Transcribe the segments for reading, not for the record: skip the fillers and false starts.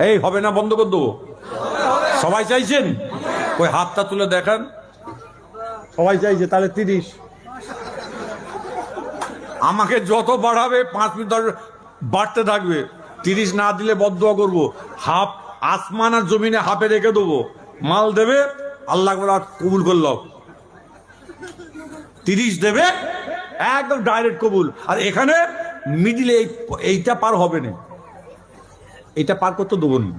এই হবে না, বন্ধ করে দেবো। সবাই চাইছেন? ওই হাতটা তুলে দেখান। সবাই চাইছে, তাহলে 30। আমাকে যত বাড়াবে 5 মিনিট বাড়তে থাকবে। 30 না দিলে বদদুয়া করবো। হাফ আসমান আর জমিনে হাফে রেখে দেবো, মাল দেবে, আল্লাহ কবুল করল। 30 দেবে, একদম ডাইরেক্ট কবুল। আর এখানে মিডিলে এইটা পার হবে না, এইটা পার করতে দেবো না।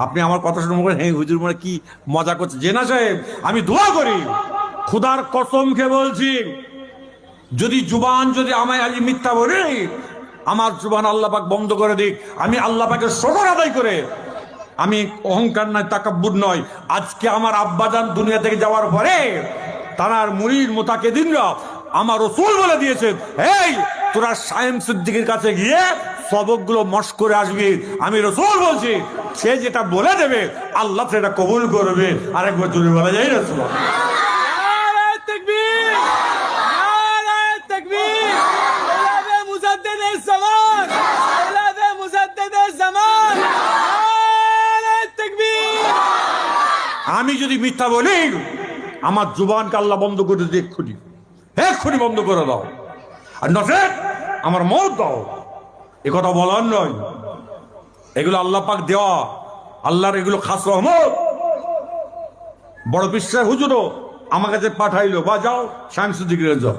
আপনি আমার কথা শুনে বলেন, হ্যাঁ হুজুর মানে কি মজা করছে। জেনা সাহেব, আমি দোয়া করি, খুদার কসম খেয়ে বলছি, যদি জুবান যদি আমায় আজ মিথ্যা বলি, আমার জুবান আল্লাহ পাক বন্ধ করে দিক। আমি আল্লাহ পাকের শুকর আদায় করে, আমি অহংকার নয়, তাকাব্বুর নয়, আজকে আমার আব্বাজান দুনিয়া থেকে যাওয়ার পরে তার মুরিদ মুতাকিদিনরা আমার রাসূল বলে দিয়েছেন, এই তোরা শায়েম সিদ্দিকের কাছে গিয়ে সবকগুলো মস্ক করে আসবি। আমি রাসূল বলছি, সে যেটা বলে দেবে আল্লাহ সেটা কবুল করবে। আরেকবার জোরে বলা যায় রাসূল। আমি যদি মিথ্যা বলি, আমার জুবানকে আল্লাহ বন্ধ করে দিয়ে এক্ষুনি এক্ষুনি বন্ধ করে দাও, আর নচেত আমার মত দাও। এ কথা বলার নয়, এগুলো আল্লাহ পাক দেওয়া, আল্লাহর এগুলো খাস রহমত। বড় বিশ্বাস হুজুরও আমার কাছে পাঠাইলো, বা যাও শামসুদ্দিকের যাও।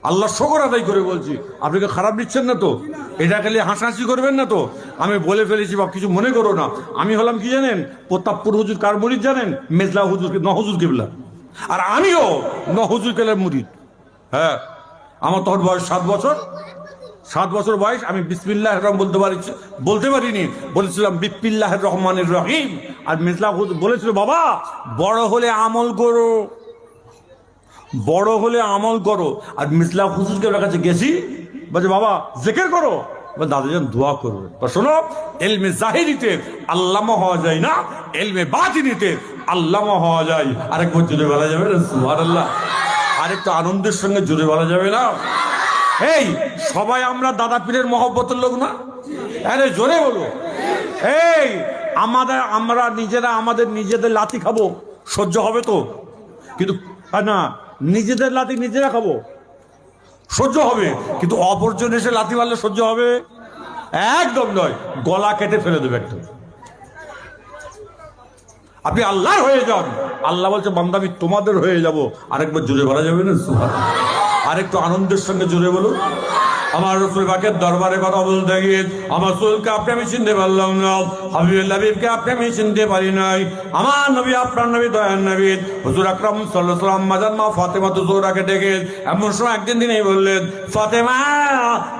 আল্লাহ শুকর আদায় করে বলছি, আপনি কি খারাপ দিচ্ছেন না তো? এটা খালি হাসাহাসি করবেন না তো? আমি বলে ফেলেছি, বা কিছু মনে করো না। আমি হলাম কি জানেন? প্রতাপপুর হুজুর কার মুরিদ জানেন? মেজলা হুজুর, নহজুর কেবলা। আর আমিও নহজুর কেবলার মুরিদ। হ্যাঁ, আমার তখন বয়স 7 বছর। 7 বছর বয়স। আমি বিসমিল্লাহির রহমান বলতে পারিনি, বলেছিলাম বিসমিল্লাহির রহমানির রহিম। আর মেজলা হুজুর বলেছিল, বাবা বড় হলে আমল করো, বড় হলে আমল করো। আর মিসলা হুজুরকে কাছে গেছি, বলছে বাবা জিকির করো, দাদাজান দোয়া করবে। শোনো, এলমে জাহিরিতে আল্লামা হওয়া যায় না, এলমে বাতিনিতে আল্লামা হওয়া যায়। আরেকবার জোরে বলা যাবে না সুবহানাল্লাহ? আরেকটু আনন্দের সঙ্গে জোরে বলা যাবে না? এই সবাই আমরা দাদা পীরের মহব্বতের লোক না? আরে জোরে বলো। এই আমরা নিজেরা আমাদের নিজেদের লাথি খাবো, সহ্য হবে তো? কিন্তু না, নিজেদের লাথি নিজেরা খাবো, সহ্য হবে। কিন্তু অপরজন এসে লাথি মারলে সহ্য হবে? একদম নয়, গলা কেটে ফেলে দেবে একদম। আপনি আল্লাহর হয়ে যান, আল্লাহ বলছে বান্দা আমি তোমাদের হয়ে যাব। আরেকবার জোরে বলা যাবে না সুবহানাল্লাহ? আরেকটু আনন্দের সঙ্গে জোরে বলুন। আমার রাসূল পাকের দরবারে কথা বলতে গিয়ে আমার রাসূলকে আপনি আমি চিনতে পারলাম না, হাবিবুল হাবিবকে আপনি আমি চিনতে পারি নাই। আমার নবী, আপনার নবী, দয়ার নবী হুজুর আকরাম সাল্লাল্লাহু আলাইহি ওয়াসাল্লাম মাজান মা ফাতেমা জোহরাকে ডেকে এমন সময় একদিন দিনেই বললেন, ফাতেমা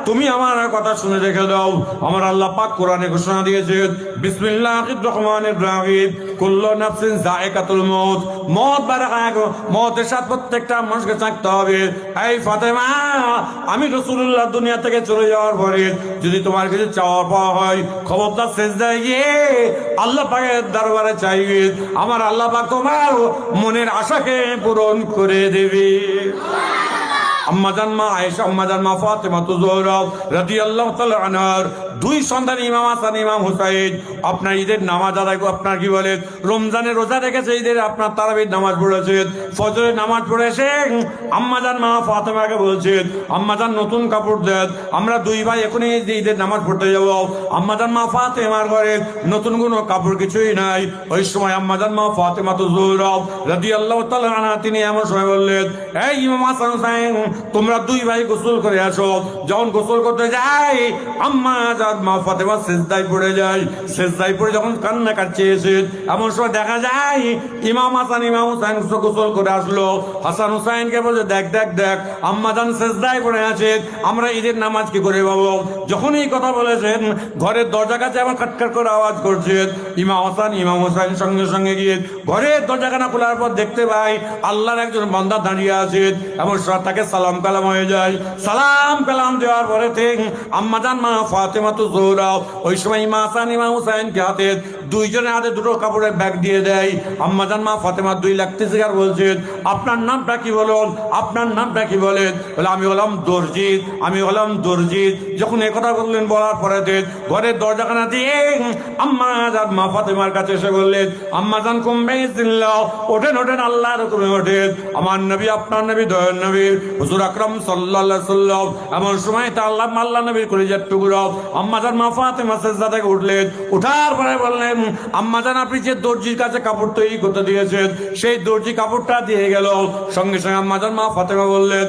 তুমি আমার কথা শুনে রেখে দাও। আমার আল্লাহ পাক কোরআনে ঘোষণা দিয়েছেন, বিসমিল্লাহির রহমানির রহিম, কুল্লু নাফসিন যায়কাতুল মউত। মওতের সাথে প্রত্যেকটা মানুষকে থাকতে হবে। এই ফাতেমা, আমি রাসূলুল্লাহ দুনিয়া থেকে চলে যাওয়ার পরে যদি তোমার কাছে চাওয়া পাওয়া হয়, খবরদার সিজদায় গিয়ে আল্লাহ পাকের দরবারে চাইবে। আমার আল্লাহ পাক তোমার মনের আশাকে পূরণ করে দেবে। আম্মাজান মা আয়েশা, আম্মাজান মা ফাতেমা জোহরা রাদিয়াল্লাহু তাআলা আনহার 2 সন্তান ইমাম হাসান, ইমাম হুসাইন আপনার ঈদের নামাজ আদায়, আপনার কি বলে রমজানের রোজা রেখেছে, ঈদের আপনার তারাবির নামাজ পড়েছেন, ফজরের নামাজ পড়েছে। আম্মাজান মা ফাতেমাকে বলছেন, আম্মাজান নতুন কাপড় দেন, আমরা 2 ভাই এখনই ঈদের নামাজ পড়তে যাব। আম্মাজান মা ফাতেমার ঘরে নতুন কোনো কাপড় কিছুই নাই। ওই সময় আম্মাজান মা ফাতেমা জোহরা রাদিয়াল্লাহু তাআলা আনহা তিনি এমন সময় বললেন, এই ইমাম হাসান হুসাইন তোমরা 2 ভাই গোসল করে আসো। যখন গোসল করতে যাই, আম্মাজান মা ফাতেমা সিজদায় পড়ে যায়। সিজদায় পড়ে যখন কান্না কাটছে এসে এমন সময় দেখা যায় ইমাম হাসান, ইমাম হুসাইন গোসল করে আসলো। হাসান হুসাইনকে বলছে, দেখ দেখ দেখ আম্মাজান সিজদায় পড়ে আছে, আমরা ঈদের নামাজ কি করে পাবো? যখন এই কথা বলেছেন, ঘরের দরজা কাছে আমার কাটকাট করে আওয়াজ করছে। ইমাম হাসান, ইমাম হুসাইন সঙ্গে সঙ্গে গিয়ে ঘরের দরজাখানা খোলার পর দেখতে পাই আল্লাহর একজন বান্দা দাঁড়িয়ে আছে। এমন সময় তাকে সালাম কালাম হয়ে যায়। সালাম কালাম দেওয়ার পরে আম্মাজান মা ফাতেমা ফাতেমাতু জোহরা ওই সময় ইমাম হাসান ইমাম হুসাইনকে হাতে দুইজনের হাতে দুটো কাপড়ের ব্যাগ দিয়ে দেয়। আম্মাজান মা ফাতেমা 2 লাখ টাকা বলছেন, আপনার নামটা কি বলুন, আপনার নামটা কি বলেন? বলে আমি হলাম দর্জিত, আমি হলাম দর্জিত। যখন এ কথা বললেন, বলার পরে ঘরের দরজাখানা দিয়ে আম্মাজান মা ফাতেমার কাছে এসে বললেন, আম্মাজান কুমবাইজিল্লাহ, ওঠেন ওঠেন, আল্লাহর হুকুমে ওঠেন, আমার নবী আপনার নবী দয়ার নবী হুজুর আকরাম সাল্লাল্লাহু আলাইহি সাল্লাম। এমন সময় তা আল্লাহ নবীর কলিজার টুকরা আম্মাজান মা ফাতেমা সেজদা থেকে উঠলেন। উঠার পরে বললেন, আম্মাজান আপনি যে দর্জির কাছে কাপড় তৈরি করতে দিয়েছেন, সেই দর্জি কাপড়টা দিয়ে গেল। সঙ্গে সঙ্গে আম্মাজান মা ফাতেমা বললেন,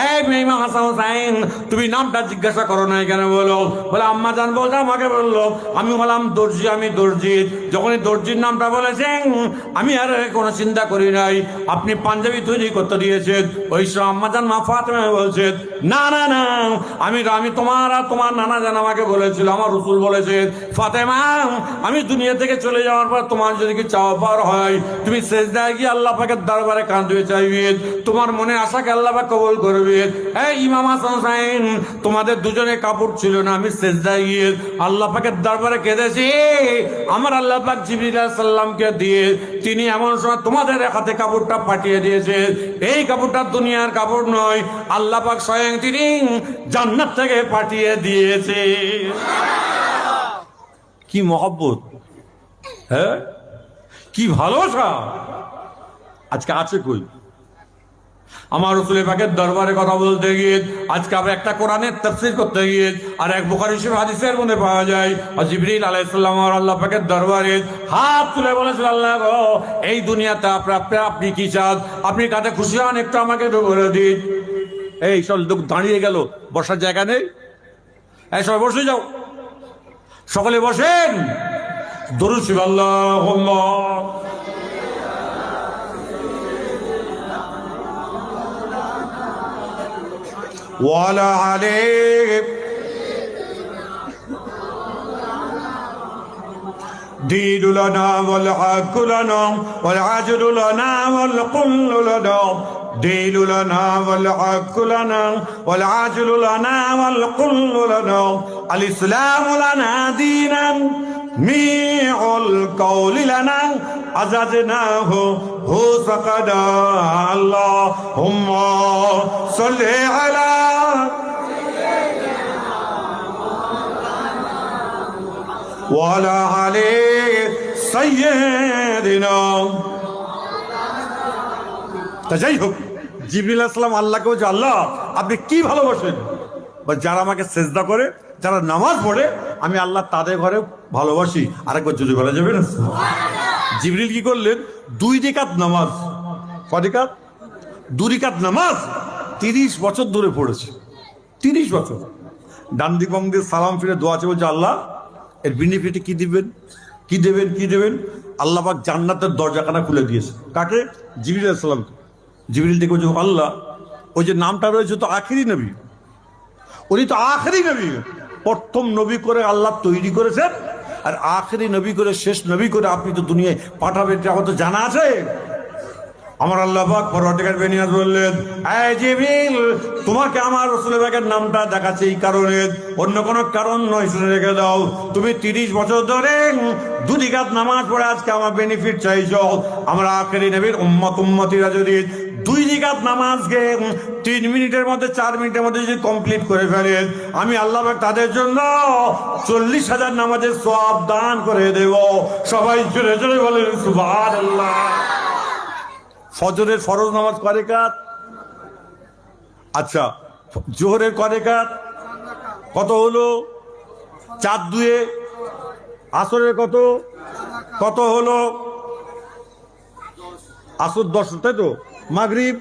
এই ইমাম হাসান হুসাইন, তুমি নামটা জিজ্ঞাসা করো না কেন? বলো। বলে আম্মাজান বলতে আমাকে বললো, আমি হলাম দর্জি, আমি দর্জি। যখনই দর্জির নামটা বলেছেন, আমি আর কোনো চিন্তা করি নাই, আপনি পাঞ্জাবি তৈরি করতে দিয়েছেন। ওই সব আম্মাজান মা ফাতেমা বলছেন, না না না, আমি তোমার আর তোমার নানা জান আমাকে বলেছিল, আমার রাসূল বলেছে, ফাতেমা আমি দুনিয়া থেকে চলে যাওয়ার পর তোমার যদি কি চাওয়া পাওয়ার হয়, তুমি সেজদায় গিয়ে আল্লাহ পাকের দরবারে কাঁদবে, চাইবে, তোমার মনে আশাকে আল্লাহ পাক কবুল করবে। এই ইমাম হাসান হুসাইন, তোমাদের দুজনে কাপড় ছিল না, আমি সেজদায় গিয়ে আল্লাহ পাকের দরবারে কেঁদেছি। আমার আল্লাহ পাক জিবরিল আলাইহিস সালামকে দিয়ে তিনি এমন সময় তোমাদের হাতে কাপড়টা পাঠিয়ে দিয়েছে। এই কাপড়টা দুনিয়ার কাপড় নয়, আল্লাহ পাক স্বয়ং তিনি জান্নাত থেকে পাঠিয়ে দিয়েছে। কি মহব্বত, হ্যাঁ, কি ভালোবাসা আজকে আছে কই? আমার রাসূল পাকের দরবারে কথা বলতে গিয়ে আজকে আমরা একটা কোরআনের তাফসীর করতে গিয়ে আর এক বুখারী শরীফ হাদিসের মধ্যে পাওয়া যায়, জিবরিল আলাইহিস সালাম আল্লাহ পাকের দরবারে হাত তুলে বলেছিল, আল্লাহ গো, এই দুনিয়াতে আপনি কি চান, আপনি কাতে খুশি হন, একটু আমাকে একটু বলে দিন। এই সব লোক দাঁড়িয়ে গেল, বসার জায়গা নেই, এই সবাই বসে যাও, সকলে বসেন। দরুদ শরীফ আল্লাহুম্মা ওয়ালা আলাইহি দীনু লানা ওয়াল হাক্কু লানা ওয়াল আজরু লানা ওয়াল কুল্লু লানা দীনু লানা ওয়াল হাক্কু লানা ওয়াল আজরু লানা ওয়াল কুল্লু লানা আল ইসলামু লানা দীনান মিউল কওলি লানা আজাজনাহু হু সাকাদা আল্লাহুম্মা সাল্লি আলা ওয়ালা আলি সাইয়্যিদিনা। তা যাই হোক, জিবরিল আলাইহিস সালাম আল্লাহকে বলছে, আল্লাহ আপনি কি ভালোবাসেন? যারা আমাকে সেজদা করে, যারা নামাজ পড়ে, আমি আল্লাহ তাদের ঘরে ভালোবাসি। আরেকবার যদি বলা যাবে না, জিবরিল কি করলেন? 2 রাকাত নামাজ, কয় রাকাত? 2 রাকাত নামাজ 30 বছর ধরে পড়েছে, 30 বছর। ডান দিক বাম দিয়ে সালাম ফিরে দোয়া আছে, বলছে আল্লাহ এর বেনিফিটে কি দিবেন, কি দেবেন, কি দেবেন? আল্লাহ পাক জান্নাতের দরজাখানা খুলে দিয়েছে। কাকে? জিবরিল আলাইহিস সালামকে। জিবরিল দেখে বলছে, আল্লাহ ওই যে নামটা রয়েছে তো আখিরি নবী, উনি তো আখিরি নবী, প্রথম নবী করে আল্লাহ তৈরি করেছেন, আর আখিরি নবী করে, শেষ নবী করে আপনি তো দুনিয়ায় পাঠাবেন, এটা আমার তো জানা আছে। আমার আল্লাহ পাক পরওয়ারদিগার বেনিয়াজ বললেন, এই জিবরিল, তোমাকে আমার রাসূল পাকের নামটা দেখাচ্ছে এই কারণে, অন্য কোনো কারণ নয়, শুনে রেখে দাও। তুমি 30 বছর ধরে 2 রাকাত নামাজ পড়ে আজকে আমার বেনিফিট চাইছো। আমরা আখিরি নবীর উম্মতিরা যদি 2 রাকাত নামাজকে 3 মিনিটের মধ্যে, 4 মিনিটের মধ্যে যদি কমপ্লিট করে ফেলেন, আমি আল্লাহ পাক তাদের জন্য 40,000 নামাজের সওয়াব দান করে দেব। সবাই জোরে জোরে বলেন সুবহানাল্লাহ। ফজরের ফরজ নামাজ কয় রাকাত? আচ্ছা, জোহরের কয় রাকাত? কত হলো? 4 2 আসরের কত কত হলো? আসর 10, তাই তো? মাগরিব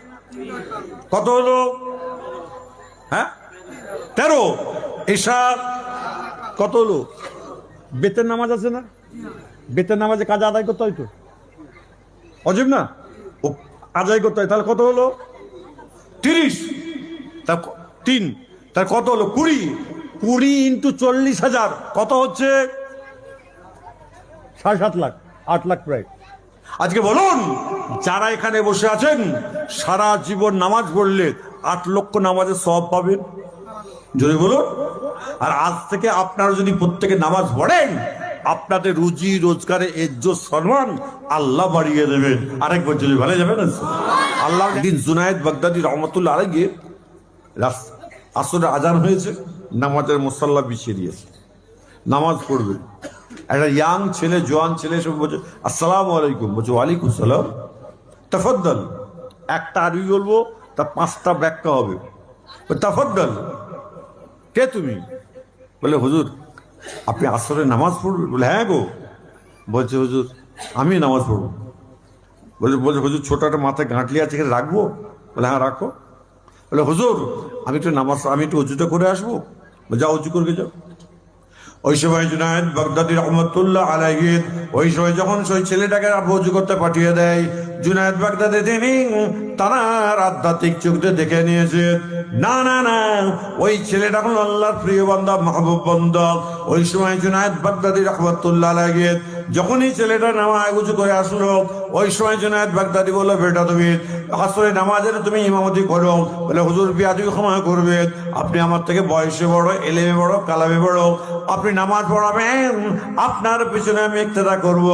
কত হলো? হ্যাঁ 13। এশা কত হলো? বেতের নামাজ আছে না? বেতের নামাজে কাজা আদায় করতে হয় তো, অজীব না? ও আদায় করতে হয়, তাহলে কত হলো? 30। তা 3, তার কত হলো? 20। 20 ইন্টু 40,000 কত হচ্ছে? 7.5 লাখ, 8 লাখ প্রায়। আজকে বলুন, যারা এখানে বসে আছেন সারা জীবন নামাজ পড়লে 8 লক্ষ নামাজের সওয়াব পাবেন। যদি বলুন, আর আজ থেকে আপনারা যদি প্রত্যেকে নামাজ পড়েন, আপনাদের রুজি রোজগারে ইজ্জত সম্মান আল্লাহ বাড়িয়ে দেবেন। আরেকবার যদি ভালো যাবে না আল্লাহ। একদিন জুনায়েদ বাগদাদি রহমতুল্লাহ আলাইহি আসরের আজান হয়েছে, নামাজের মুসাল্লা বিছিয়ে দিয়েছে, নামাজ পড়বে। একটা ইয়াং ছেলে, জোয়ান ছেলে সব বলছে আসসালামু আলাইকুম, বলছে ওয়ালাইকুম সালাম, তাফাদ্দাল। একটা আরবি বলবো, তার 5টা ব্যাখ্যা হবে। তাফাদ্দাল, কে তুমি? বলে হুজুর আপনি আসরে নামাজ পড়বেন? বলে হ্যাঁ গো। বলছে হুজুর আমি নামাজ পড়বো। বলছে হুজুর ছোট একটা মাথায় গাঁটলি আছে, এখানে রাখবো? বলে হ্যাঁ রাখো। বলে হুজুর আমি একটু উজুটা করে আসবো। যাও উজু করে যাও। ওই সময় জুনায়েদ বাগদাদি রহমতুল্লাহ আলাইহি ওই সময় যখন সেই ছেলেটাকে উজু করতে পাঠিয়ে দেয়, জুনায়েদ বাগদাদি তিনি তার আধ্যাত্মিক চোখে দেখে নিয়েছে, না না না ওই ছেলেটা এখন আল্লাহর প্রিয় বান্দা, মাহবুব বান্দা। ওই সময় জুনায়েদ বাগদাদি রহমতুল্লাহ আলাইহি যখনই ছেলেটা নামাজ উজু করে আসলো, ওই সময় জুনায়েদ বাগদাদি বললো, বেটা তুমি আসলে নামাজের তুমি ইমামতি করো। বলে হুজুর বিয়াদবি ক্ষমা করবেন, আপনি আমার থেকে বয়সে বড়, এলেমে বড়, কালামে বড়, আপনি নামাজ পড়াবেন, আপনার পিছনে আমি ইক্তেদা করব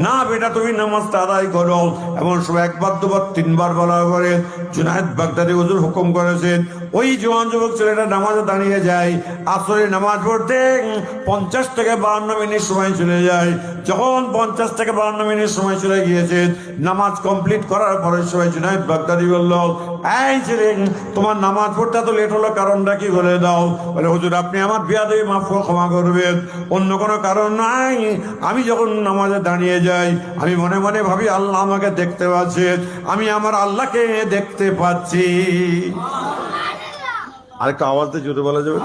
না। বেটা তুমি নামাজটা আদায় করো। এমন সময় 1 বার 2 বার 3 বার বলা করে জুনায়েদ বাগদাদি হুজুর হুকুম করেছেন, ওই জওয়ান যুবক ছেলেটা নামাজে দাঁড়িয়ে যায়। আসলে নামাজ পড়তে 50 থেকে 52 মিনিট সময় চলে যায়। যখন 50 থেকে 52 মিনিট সময় চলে গিয়েছে, নামাজ কমপ্লিট করার পরে সময় জুনায়েদ বাগদাদি বলল, এই ছেলে তোমার নামাজ পড়তে এত লেট হলো, কারণটা কি বলে দাও। বলে হুজুর আপনি আমার বিয়াদবি মাফ ক্ষমা করবেন, অন্য কোনো কারণ নাই। আমি যখন নামাজে দাঁড়িয়ে যাই, আমি মনে মনে ভাবি আল্লাহ আমাকে দেখতে পাচ্ছে, আমি আমার আল্লাহকে দেখতে পাচ্ছি। আরেকটা আওয়াজ দিয়ে জোরে বলা যাবে?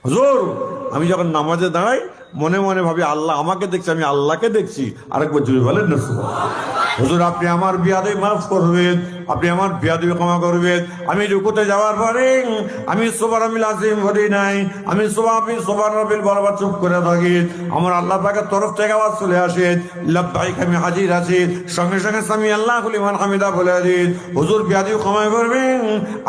হুজুর আমি যখন নামাজে দাঁড়াই মনে মনে ভাবি আল্লাহ আমাকে দেখছে, আমি আল্লাহকে দেখছি। আরেকবার জোরে বলেন না হুজুর আপনি আমার বিয়াদবি মাফ করবেন, আপনি আমার বিয়াদবি ক্ষমা করবেন। আমি রুকুতে যাওয়ার পরে আমি সুবহানাল আযীম বলি নাই, আমি সুবহানাল বরাবর চুপ করে থাকি। আমার আল্লাহ পাকের তরফ থেকে আওয়াজ চলে আসে, লাব্বাইক আমি হাজির আছি। সঙ্গে সঙ্গে সামি আল্লাহু লিমান হামিদা বলে দিন, হুজুর বিয়াদবি ক্ষমা করবেন।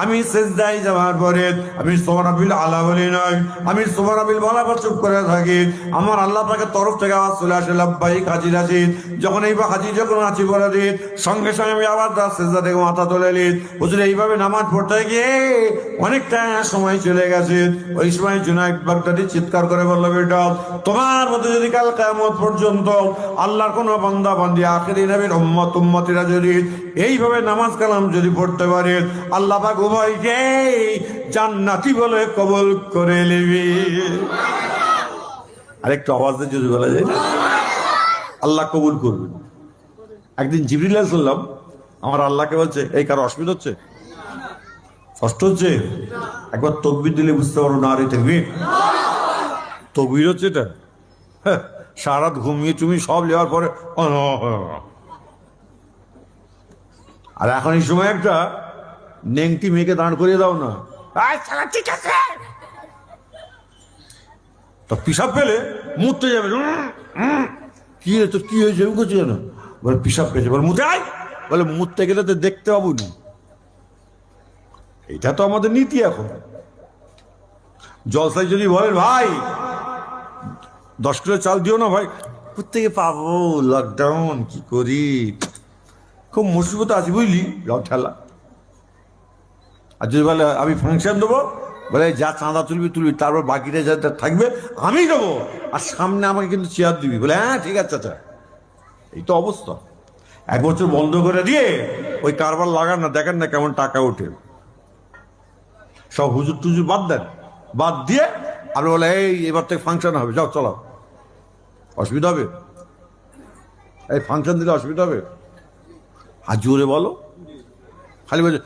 আমি সিজদায় যাওয়ার পরে আমি সুবহানাল আলা বলি নাই, আমি সুবহানাল বরাবর চুপ করে থাকি। আমার আল্লাহ পাকের তরফ থেকে আওয়াজ চলে আসে, লাব্বাইক হাজির আছি। যখন এইবার হাজির যখন আছি বলে দিন, সঙ্গে সঙ্গে আমি আবার সিজদা থেকে মাথা তুলে নিন। হুজুর এইভাবে নামাজ পড়তে গিয়ে অনেকটা সময় চলে গেছে। ওই সময় জুনায়েদ বাগদাদি চিৎকার করে বলল, বেটা তোমার মধ্যে যদি কাল কিয়ামত পর্যন্ত আল্লাহর কোন বান্দা বান্দি আখিরি নবীর উম্মতিরা যদি এইভাবে নামাজ কালাম যদি পড়তে পারে, আল্লাহ পাক উভয়কে জান্নাতি বলে কবুল করে নেবে। আরেকটু আওয়াজ দিয়ে যদি বলা যায়, আল্লাহ কবুল করবেন। একদিন জিবরিল আলাইহিস সালাম আমার আল্লাহকে বলছে, এই কারো অসুবিধা হচ্ছে, কষ্ট হচ্ছে? একবার তকবীর দিলে বুঝতে পারো না, আরে তাকবীর তকবীর হচ্ছে এটা। হ্যাঁ সারা রাত ঘুমিয়ে তুমি সব নেওয়ার পরে, আর এখন এই সময় একটা নেংটি মেয়েকে দাঁড় করিয়ে দাও না, ঠিক আছে তো পিসাব পেলে মুততে যাবে, কি তোর কি হয়েছে করছি জানো, বলে পিসাব পেয়েছে, বলে মুতে আয়, বলে মুততে গেলে তো দেখতে পাবো না। এটা তো আমাদের নীতি। এখন জলসায় যদি বলেন ভাই 10 কিলো চাল দিও না, ভাই কোথেকে পাবো, লকডাউন কি করি, খুব মুসিবত আছে বুঝলি, যাও ঠেলা। আর যদি বলে আমি ফাংশন দেবো, বলে যা চাঁদা তুলবি, তারপর বাকিটা যা থাকবে আমি দেবো, আর সামনে আমাকে কিন্তু চেয়ার দিবি, বলে হ্যাঁ ঠিক আছে। আচ্ছা এই তো অবস্থা। 1 বছর বন্ধ করে দিয়ে ওই কারবার লাগান না, দেখেন না কেমন টাকা ওঠে। সব হুজুর টুজুর বাদ দেন, বাদ দিয়ে আর বলে এই এবার থেকে ফাংশন হবে, যাও চলো। অসুবিধা হবে? এই ফাংশন দিলে অসুবিধা হবে? আর জোরে বলো, খালি বলছে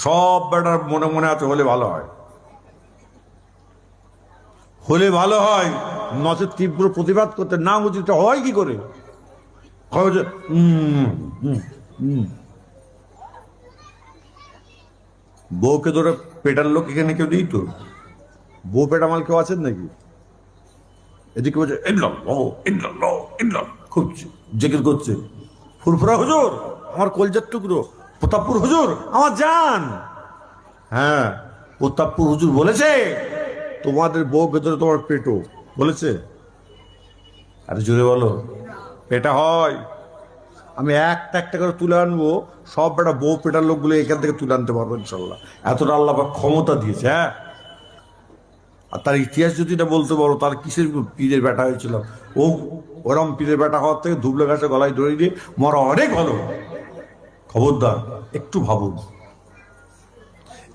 সব ব্যাটার মনে মনে আছে হলে ভালো হয়, হলে ভালো হয়, নচেত তীব্র প্রতিবাদ করতে না উচিত হয় কি করে? বউকে ধরে পেটার লোক এখানে কেউ নেই তো? বউ পেটা মাল কেউ আছেন নাকি? এদিকে বলছে খুব জেকের করছে, ফুরফুরা হুজুর আমার কলজার টুকরো, প্রতাপপুর হুজুর আমার জান। হ্যাঁ প্রতাপ্পু হুজুর বলেছে তোমাদের বউ ভেতরে তোমার পেটো, বলেছে? আরে জোরে বলো, পেটা হয়। আমি একটা একটা করে তুলে আনবো, সব বেটা বউ পেটার লোকগুলো এখান থেকে তুলে আনতে পারবো ইনশাল্লাহ। এতটা আল্লাহ পাক ক্ষমতা দিয়েছে। হ্যাঁ, আর তার ইতিহাস যদি না বলতে পারো, তার কিসের পীরের বেটা হয়েছিল ও? ওরম পীরের বেটা হওয়ার থেকে ধুবলে গাছে গলায় দড়ি দিয়ে মরা অনেক ভালো। খবরদার, একটু ভাবুন,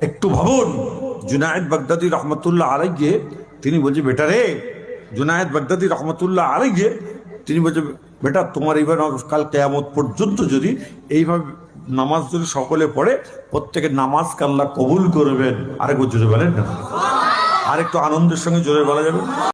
একটু ভাবুন। জুনায়েদ বাগদাদি রহমতুল্লাহ আলাইহি তিনি বলছে, বেটা রে, জুনায়েদ বাগদাদি রহমতুল্লাহ আলাইহি তিনি বলছে, বেটা তোমার এইবার কাল কিয়ামত পর্যন্ত যদি এইভাবে নামাজ যদি সকলে পড়ে, প্রত্যেকের নামাজকে আল্লাহ কবুল করবেন। আরেকবার জোরে বলেন না, আরেকটু আনন্দের সঙ্গে জোরে বলা যাবে।